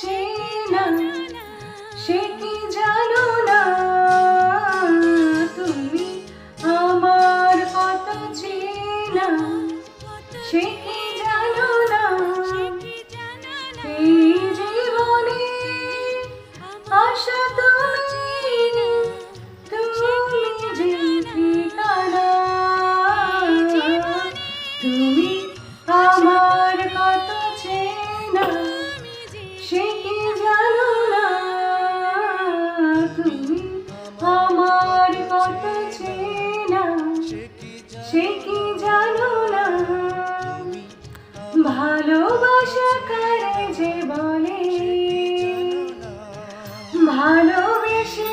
চেনা, সে কি জানো না তুমি আমার কত চেনা, সে কি জানো না এই জীবনে আশা তুমি, তুমি যে ঠিকানা, তুমি আমার কত চেনা, সে কি জানো না তুমি আমার কত চেনা, সে কি জানো না। ভালোবাসা কারে যে বলে, ভালোবেসে